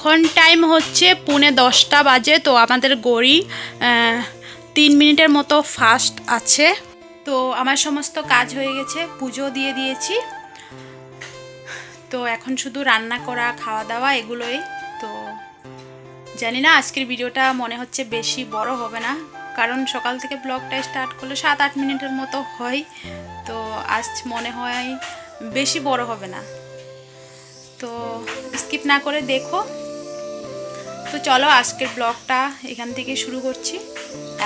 এখন টাইম হচ্ছে 9:45 বাজে। তো আমাদের গড়ি 3 মিনিটের মতো ফাস্ট আছে। তো আমার সমস্ত কাজ হয়ে গেছে, পুজো দিয়ে দিয়েছি। তো এখন শুধু রান্না করা, খাওয়া দাওয়া এগুলোই। তো জানি না আজকের ভিডিওটা মনে হচ্ছে বেশি বড় হবে না, কারণ সকাল থেকে ব্লগটা স্টার্ট করলে 7-8 মিনিটের মতো হয়। তো আজ মনে হয় বেশি বড় হবে না, তো স্কিপ না করে দেখো। তো চলো আজকের ব্লগটা এখান থেকে শুরু করছি।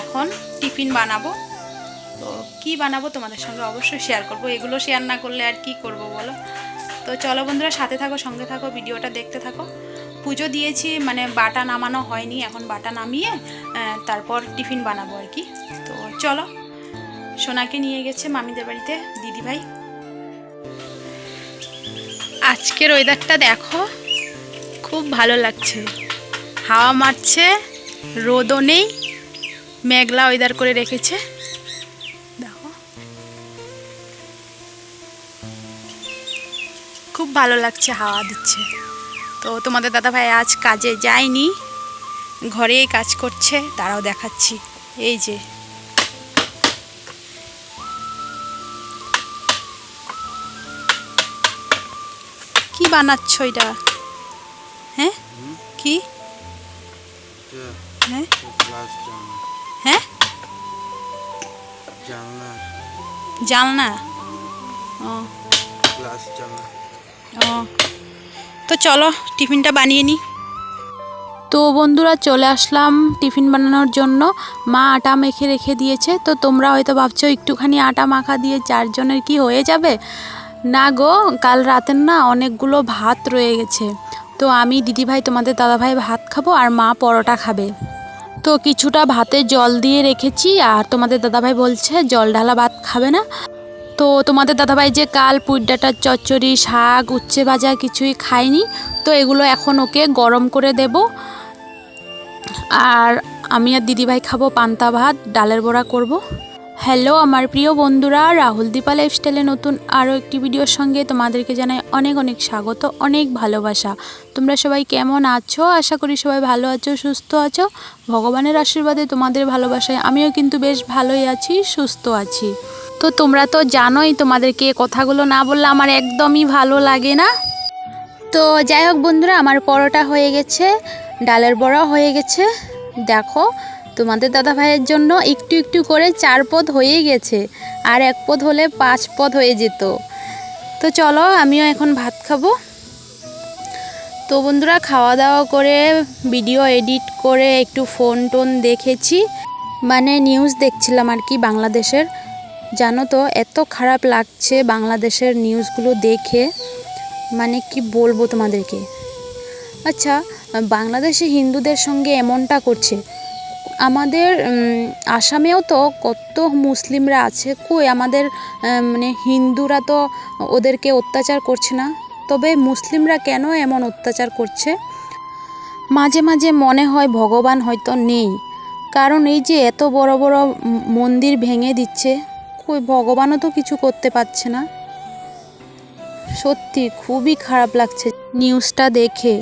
এখন টিফিন বানাবো। তো কি বানাবো তোমাদের সঙ্গে অবশ্যই শেয়ার করব, এগুলো শেয়ার না করলে আর কি করব বলো। তো চলো বন্ধুরা, সাথে থাকো, সঙ্গে থাকো, ভিডিওটা দেখতে থাকো। পুজো দিয়েছি, মানে বাটা নামানো হয়নি, এখন বাটা নামিয়ে তারপর টিফিন বানাবো আর কি। তো চলো, সোনাকে নিয়ে গেছে মামিদের বাড়িতে দিদিভাই। আজকের ওয়েদারটা দেখো, খুব ভালো লাগছে, হাওয়া মারছে, রোদও নেই, মেঘলা ওয়েদার করে রেখেছে। দেখো খুব ভালো লাগছে, হাওয়া দিচ্ছে। তো তোমাদের দাদাভাই আজ কাজে যায়নি, ঘরেই কাজ করছে, তারাও দেখাচ্ছি। এই যে কি বানাচ্ছ এটা? হ্যাঁ কি? হ্যাঁ হ্যাঁ জানলা। ও ও, তো চলো টিফিনটা বানিয়ে নিই। তো বন্ধুরা চলে আসলাম টিফিন বানানোর জন্য। মা আটা মেখে রেখে দিয়েছে। তো তোমরা হয়তো ভাবছো একটুখানি আটা মাখা দিয়ে 4 জনের কি হয়ে যাবে? না গো, কাল রাতের না অনেকগুলো ভাত রয়ে গেছে। তো আমি, দিদিভাই, তোমাদের দাদাভাই ভাত খাবো আর মা পরোটা খাবে। তো কিছুটা ভাতে জল দিয়ে রেখেছি, আর তোমাদের দাদাভাই বলছে জল ঢালা ভাত খাবে না। তো তোমাদের দাদাভাই যে কাল পুঁই ডাঁটার চচ্চড়ি, শাক, উচ্ছে ভাজা কিছুই খায়নি, তো এগুলো এখন ওকে গরম করে দেব। আর আমি আর দিদিভাই খাবো পান্তা ভাত, ডালের বড়া করব। হ্যালো আমার প্রিয় বন্ধুরা, রাহুল দীপা লাইফস্টাইলে নতুন আরও একটি ভিডিওর সঙ্গে তোমাদেরকে জানাই অনেক অনেক স্বাগত, অনেক ভালোবাসা। তোমরা সবাই কেমন আছো? আশা করি সবাই ভালো আছো, সুস্থ আছো। ভগবানের আশীর্বাদে, তোমাদের ভালোবাসায় আমিও কিন্তু বেশ ভালোই আছি, সুস্থ আছি। তো তোমরা তো জানোই, তোমাদেরকে কথাগুলো না বললে আমার একদমই ভালো লাগে না। তো যাই হোক বন্ধুরা, আমার পরোটা হয়ে গেছে, ডালের বড়া হয়ে গেছে। দেখো তোমাদের দাদা ভাইয়ের জন্য একটু একটু করে 4 পদ হয়ে গেছে, আর 1 পদ হলে 5 পদ হয়ে যেত। তো চলো আমিও এখন ভাত খাবো। তো বন্ধুরা খাওয়া দাওয়া করে ভিডিও এডিট করে একটু ফোন টোন দেখেছি, মানে নিউজ দেখছিলাম আর কি বাংলাদেশের। জানো তো এত খারাপ লাগছে বাংলাদেশের নিউজগুলো দেখে, মানে কি বলবো তোমাদেরকে। আচ্ছা, বাংলাদেশে হিন্দুদের সঙ্গে এমনটা করছে, আমাদের আসামেও তো কত মুসলিমরা আছে, কই আমাদের মানে হিন্দুরা তো ওদেরকে অত্যাচার করছে না, তবে মুসলিমরা কেন এমন অত্যাচার করছে? মাঝে মাঝে মনে হয় ভগবান হয়তো নেই, কারণ এই যে এত বড় বড় মন্দির ভেঙে দিচ্ছে, কই ভগবানও তো কিছু করতে পারছে না। সত্যি খুবই খারাপ লাগছে নিউজটা দেখে,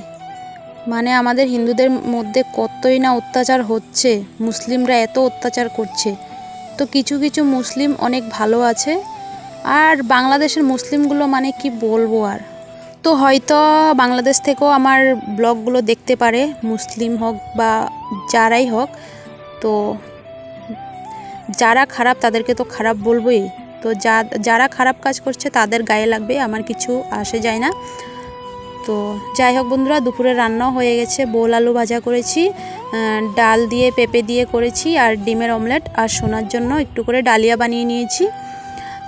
মানে আমাদের হিন্দুদের মধ্যে কতই না অত্যাচার হচ্ছে, মুসলিমরা এত অত্যাচার করছে। তো কিছু কিছু মুসলিম অনেক ভালো আছে, আর বাংলাদেশের মুসলিমগুলো মানে কি বলবো আর। তো হয়তো বাংলাদেশ থেকেও আমার ব্লগগুলো দেখতে পারে, মুসলিম হোক বা যারাই হোক। তো যারা খারাপ তাদেরকে তো খারাপ বলবোই, তো যারা খারাপ কাজ করছে তাদের গায়ে লাগবে, আমার কিছু আসে যায় না। তো যাই হোক বন্ধুরা, দুপুরে রান্নাও হয়ে গেছে, বোল আলু ভাজা করেছি, ডাল দিয়ে পেঁপে দিয়ে করেছি, আর ডিমের অমলেট, আর সোনার জন্য একটু করে ডালিয়া বানিয়ে নিয়েছি।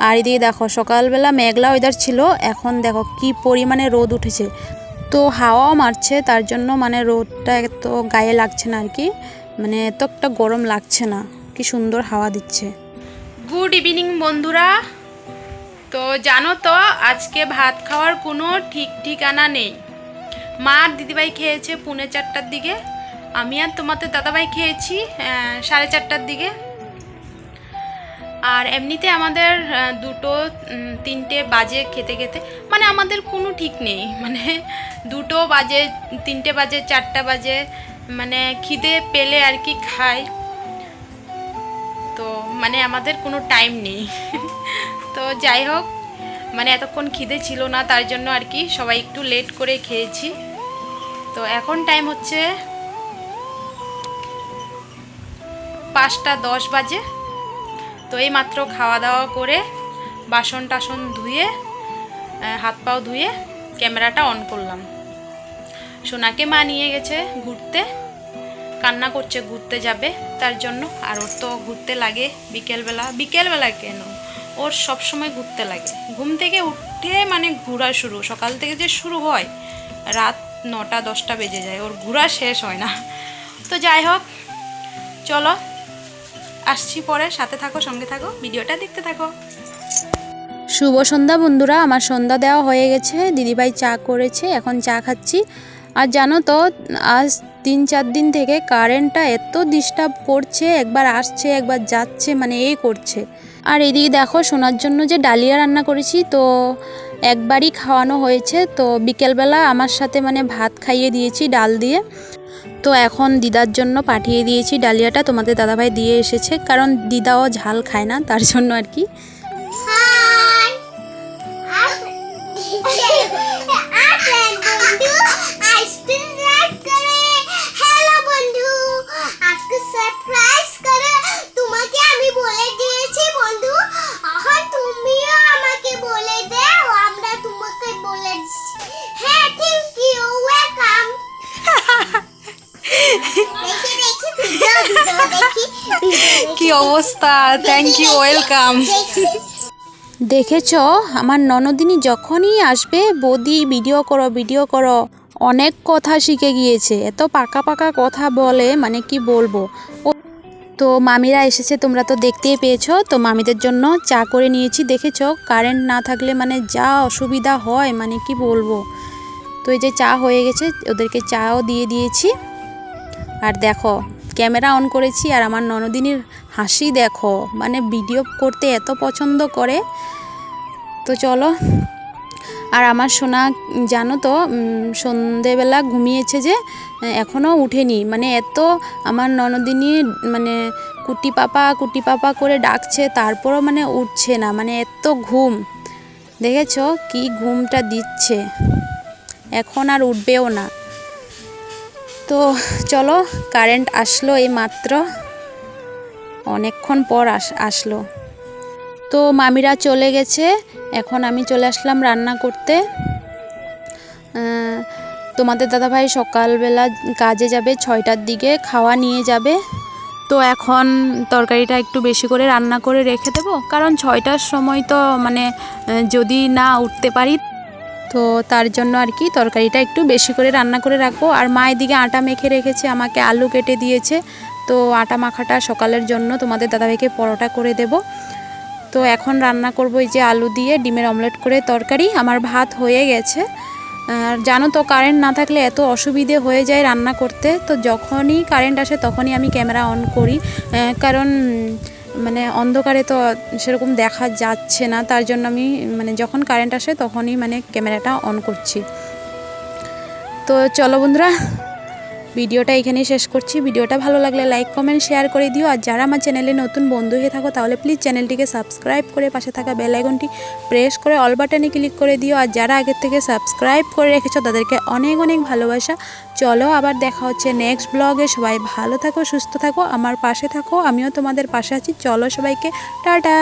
আর এদিকে দেখো সকালবেলা মেঘলা ওয়েদার ছিল, এখন দেখো কি পরিমাণে রোদ উঠেছে। তো হাওয়াও মারছে, তার জন্য মানে রোদটা এত গায়ে লাগছে না আর কি, মানে এত একটা গরম লাগছে না, কি সুন্দর হাওয়া দিচ্ছে। গুড ইভিনিং বন্ধুরা। তো জানো তো আজকে ভাত খাওয়ার কোনো ঠিক ঠিকানা নেই। মা আর দিদিভাই খেয়েছে 4:30টার দিকে, আমি আর তোমাদের দাদাভাই খেয়েছি 4:30টার দিকে। আর এমনিতে আমাদের 2-3টে বাজে খেতে খেতে, মানে আমাদের কোনো ঠিক নেই, মানে 2টো বাজে, 3টে বাজে, 4টা বাজে, মানে খিদে পেলে আর কি খাই। তো মানে আমাদের কোনো টাইম নেই। তো যাই হোক, মানে এতক্ষণ খিদে ছিল না, তার জন্য আর কি সবাই একটু লেট করে খেয়েছি। তো এখন টাইম হচ্ছে 5টা 10 বাজে। তো এই মাত্র খাওয়া দাওয়া করে বাসন টাসন ধুয়ে হাত পাও ধুয়ে ক্যামেরাটা অন করলাম। সোনাকে মা নিয়ে গেছে ঘুরতে, কান্না করছে ঘুরতে যাবে তার জন্য। আর ওর তো ঘুরতে লাগে বিকেলবেলা কেন, ওর সব সময় ঘুরতে লাগে। ঘুম থেকে উঠে মানে ঘোরা শুরু, সকাল থেকে যে শুরু হয় রাত 9টা 10টা বেজে যায়, ওর ঘোরা শেষ হয় না। তো যাই হোক, চলো আসছি পরে, সাথে থাকো, সঙ্গে থাকো, ভিডিওটা দেখতে থাকো। শুভ সন্ধ্যা বন্ধুরা, আমার সন্ধ্যা দেওয়া হয়ে গেছে। দিদিভাই চা করেছে, এখন চা খাচ্ছি। আর জানো তো, আজ 3-4 দিন থেকে কারেন্টটা এত ডিস্টার্ব করছে, একবার আসছে একবার যাচ্ছে, মানে এই করছে। আর এদিকে দেখো, সোনার জন্য যে ডালিয়া রান্না করেছি, তো একবারই খাওয়ানো হয়েছে। তো বিকেলবেলা আমার সাথে মানে ভাত খাইয়ে দিয়েছি ডাল দিয়ে। তো এখন দিদার জন্য পাঠিয়ে দিয়েছি ডালিয়াটা, তোমাদের দাদাভাই দিয়ে এসেছে, কারণ দিদাও ঝাল খায় না, তার জন্য আর কি। কি অবস্থা, থ্যাংক ইউ, ওয়েলকাম। দেখেছো, আমার ননদিনী যখনই আসবে, বৌদি ভিডিও করো, অনেক কথা শিখে গিয়েছে। এত পাকা কথা বলে, মানে কি বলবো। তো মামিরা এসেছে, তোমরা তো দেখতেই পেয়েছো। তো মামিদের জন্য চা করে নিয়েছি। দেখেছো, কারেন্ট না থাকলে মানে যা অসুবিধা হয়, মানে কি বলবো। তো এই যে চা হয়ে গেছে, ওদেরকে চাও দিয়ে দিয়েছি। আর দেখো, ক্যামেরা অন করেছি, আর আমার ননদিনীর হাসি দেখো, মানে ভিডিও করতে এত পছন্দ করে। তো চলো। আর আমার সোনা জানো তো, সন্ধেবেলা ঘুমিয়েছে যে, এখনও উঠেনি। মানে এত আমার ননদিনী মানে কুটি পাপা করে ডাকছে, তারপরও মানে উঠছে না, মানে এত ঘুম। দেখেছো কি ঘুমটা দিচ্ছে, এখন আর উঠবেও না। তো চলো, কারেন্ট আসলো এই মাত্র, অনেকক্ষণ পর আসলো। তো মামিরা চলে গেছে, এখন আমি চলে আসলাম রান্না করতে। তোমাদের দাদাভাই সকালবেলা কাজে যাবে, 6টার দিকে খাওয়া নিয়ে যাবে। তো এখন তরকারিটা একটু বেশি করে রান্না করে রেখে দেবো, কারণ 6টার সময় তো মানে যদি না উঠতে পারি, তো তার জন্য আর কি তরকারিটা একটু বেশি করে রান্না করে রাখবো। আর মা এদিকে আটা মেখে রেখেছে, আমাকে আলু কেটে দিয়েছে। তো আটা মাখাটা সকালের জন্য তোমাদের দাদাভাইকে পরোটা করে দেব। তো এখন রান্না করব এই যে আলু দিয়ে ডিমের অমলেট করে তরকারি। আমার ভাত হয়ে গেছে। আর জানো তো, কারেন্ট না থাকলে এত অসুবিধে হয়ে যায় রান্না করতে। তো যখনই কারেন্ট আসে তখনই আমি ক্যামেরা অন করি, কারণ মানে অন্ধকারে তো সেরকম দেখা যাচ্ছে না, তার জন্য আমি মানে যখন কারেন্ট আসে তখনই মানে ক্যামেরাটা অন করছি। তো চলো বন্ধুরা, ভিডিওটা এখানেই শেষ করছি। ভিডিওটা ভালো লাগলে লাইক কমেন্ট শেয়ার করে দিও। আর যারা আমার চ্যানেলে নতুন বন্ধু হয়ে থাকো, তাহলে প্লিজ চ্যানেলটিকে সাবস্ক্রাইব করে পাশে থাকা বেল আইকনটি প্রেস করে অল বাটনে ক্লিক করে দিও। আর যারা আগের থেকে সাবস্ক্রাইব করে রেখেছো, তাদেরকে অনেক ভালোবাসা। চলো, আবার দেখা হচ্ছে নেক্সট ব্লগে। সবাই ভালো থাকো, সুস্থ থাকো, আমার পাশে থাকো, আমিও তোমাদের পাশে আছি। চলো সবাইকে টাটা।